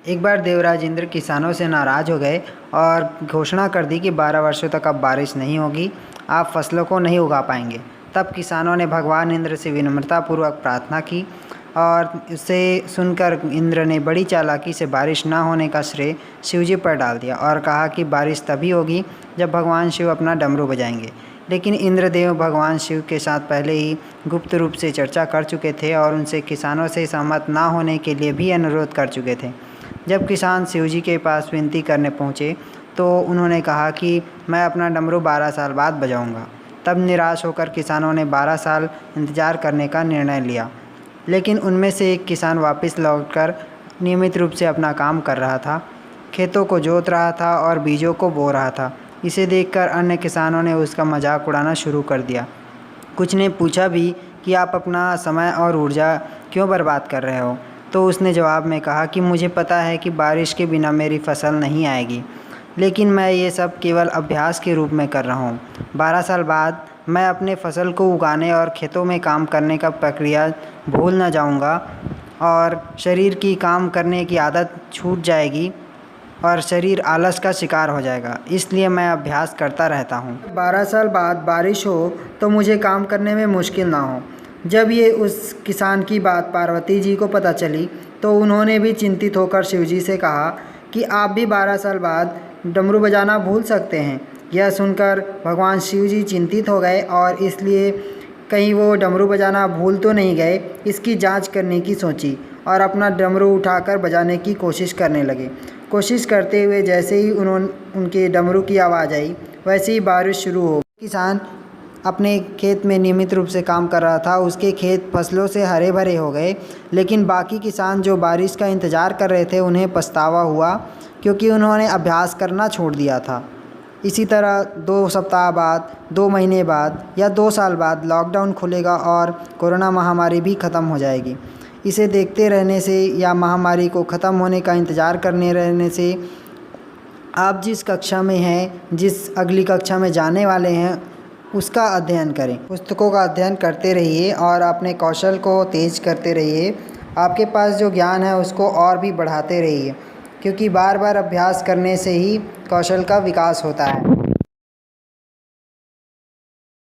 एक बार देवराज इंद्र किसानों से नाराज़ हो गए और घोषणा कर दी कि 12 वर्षों तक अब बारिश नहीं होगी, आप फसलों को नहीं उगा पाएंगे। तब किसानों ने भगवान इंद्र से विनम्रतापूर्वक प्रार्थना की और उसे सुनकर इंद्र ने बड़ी चालाकी से बारिश ना होने का श्रेय शिवजी पर डाल दिया और कहा कि बारिश तभी होगी जब भगवान शिव अपना डमरू बजाएंगे। लेकिन इंद्रदेव भगवान शिव के साथ पहले ही गुप्त रूप से चर्चा कर चुके थे और उनसे किसानों से सहमत ना होने के लिए भी अनुरोध कर चुके थे। जब किसान शिवजी के पास विनती करने पहुँचे तो उन्होंने कहा कि मैं अपना डमरू 12 साल बाद बजाऊंगा। तब निराश होकर किसानों ने 12 साल इंतज़ार करने का निर्णय लिया। लेकिन उनमें से एक किसान वापस लौटकर नियमित रूप से अपना काम कर रहा था, खेतों को जोत रहा था और बीजों को बो रहा था। इसे देखकर अन्य किसानों ने उसका मजाक उड़ाना शुरू कर दिया। कुछ ने पूछा भी कि आप अपना समय और ऊर्जा क्यों बर्बाद कर रहे हो। तो उसने जवाब में कहा कि मुझे पता है कि बारिश के बिना मेरी फसल नहीं आएगी, लेकिन मैं ये सब केवल अभ्यास के रूप में कर रहा हूँ। 12 साल बाद मैं अपने फसल को उगाने और खेतों में काम करने का प्रक्रिया भूल ना जाऊँगा और शरीर की काम करने की आदत छूट जाएगी और शरीर आलस का शिकार हो जाएगा, इसलिए मैं अभ्यास करता रहता हूँ। 12 साल बाद बारिश हो तो मुझे काम करने में मुश्किल ना हो। जब ये उस किसान की बात पार्वती जी को पता चली तो उन्होंने भी चिंतित होकर शिवजी से कहा कि आप भी 12 साल बाद डमरू बजाना भूल सकते हैं। यह सुनकर भगवान शिव जी चिंतित हो गए और इसलिए कहीं वो डमरू बजाना भूल तो नहीं गए, इसकी जांच करने की सोची और अपना डमरू उठाकर बजाने की कोशिश करने लगे। कोशिश करते हुए जैसे ही उनके डमरू की आवाज़ आई वैसे ही बारिश शुरू हो गई। किसान अपने खेत में नियमित रूप से काम कर रहा था, उसके खेत फसलों से हरे भरे हो गए। लेकिन बाकी किसान जो बारिश का इंतज़ार कर रहे थे उन्हें पछतावा हुआ, क्योंकि उन्होंने अभ्यास करना छोड़ दिया था। इसी तरह 2 सप्ताह बाद, 2 महीने बाद या 2 साल बाद लॉकडाउन खुलेगा और कोरोना महामारी भी ख़त्म हो जाएगी। इसे देखते रहने से या महामारी को ख़त्म होने का इंतज़ार करने रहने से आप जिस कक्षा में हैं, जिस अगली कक्षा में जाने वाले हैं, उसका अध्ययन करें। पुस्तकों का अध्ययन करते रहिए और अपने कौशल को तेज़ करते रहिए। आपके पास जो ज्ञान है उसको और भी बढ़ाते रहिए, क्योंकि बार बार अभ्यास करने से ही कौशल का विकास होता है।